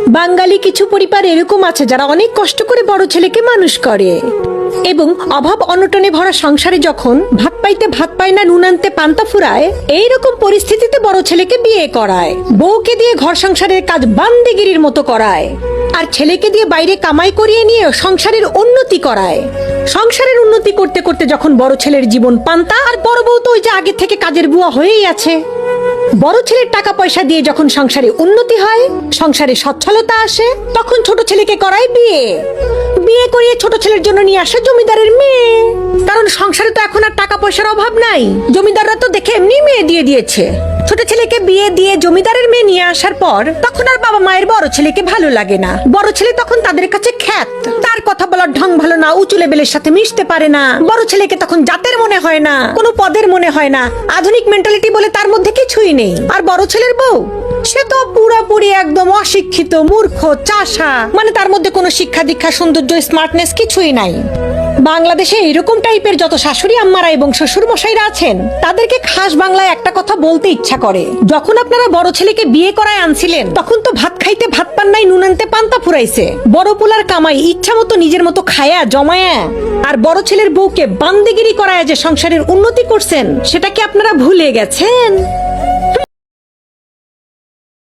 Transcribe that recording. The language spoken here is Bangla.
বাঙালি কিছু পরিবার এরকম আছে যারা অনেক কষ্ট করে বড় ছেলেকে মানুষ করে এবং অভাব অনটনে ভরা সংসারে যখন ভাত পাইতে ভাত পায় না, নুন আনতে পান্তা ফুরায়, এইরকম পরিস্থিতিতে বড় ছেলেকে বিয়ে করায়, বউকে দিয়ে ঘর সংসারের কাজ বান্দিগিরির মতো করায়, আর ছেলেকে দিয়ে বাইরে কামাই করিয়ে নিয়ে সংসারের উন্নতি করায়। সংসারের উন্নতি করতে করতে যখন বড় ছেলের জীবন পান্তা, আর বড় বউ তো ওই যে আগে থেকে কাজের বুয়া হয়েই আছে। বড় ছেলের টাকা পয়সা দিয়ে যখন সংসারে উন্নতি হয়, সংসারে সচ্ছলতা আসে, তখন ছোট ছেলেকে করায় বিয়ে। বিয়ে করিয়ে ছোট ছেলের জন্য নিয়ে আসে জমিদারের মেয়ে। কারণ সংসারে তো এখন আর টাকা পয়সার অভাব নাই, জমিদাররা তো দেখে এমনি মেয়ে দিয়ে দিয়েছে। ছোট ছেলেকে বিয়ে দিয়ে জমিদারের মেয়ে নিয়ে আসার পর তখন আর বাবা মায়ের বড় ছেলেকে ভালো লাগে না। বড় ছেলে তখন তাদের কাছে খ্যাত, তার কথা বলার ঢং ভালো না, উঁচু লেভেলের সাথে মিশতে পারে না। বড় ছেলেকে তখন জাতের মনে হয় না, কোনো পদের মনে হয় না, আধুনিক মেন্টালিটি বলে তার মধ্যে কিছুই নেই। আর বড় ছেলের বউ, সে তো পুরোপুরি একদম অশিক্ষিত, মূর্খ, চাষা, মানে তার মধ্যে কোনো শিক্ষা দীক্ষা, সৌন্দর্য, স্মার্টনেস কিছুই নাই। বাংলাদেশে এরকম টাইপের যত শাশুড়ি আম্মারা এবং শ্বশুর মশাইরা আছেন, তাদেরকে খাস বাংলায় একটা কথা বলতে ইচ্ছা করে, যখন আপনারা বড় ছেলেকে বিয়ে করায় আনছিলেন তখন তো ভাত খাইতে ভাত পান নাই, নুন আনতে পান্তা ফুরাইছে। বড় পোলার কামাই ইচ্ছা মতো নিজের মতো খায়া জমায়া, আর বড় ছেলের বউকে বান্দিগিরি করায় যে সংসারের উন্নতি করছেন, সেটা কি আপনারা ভুলে গেছেন?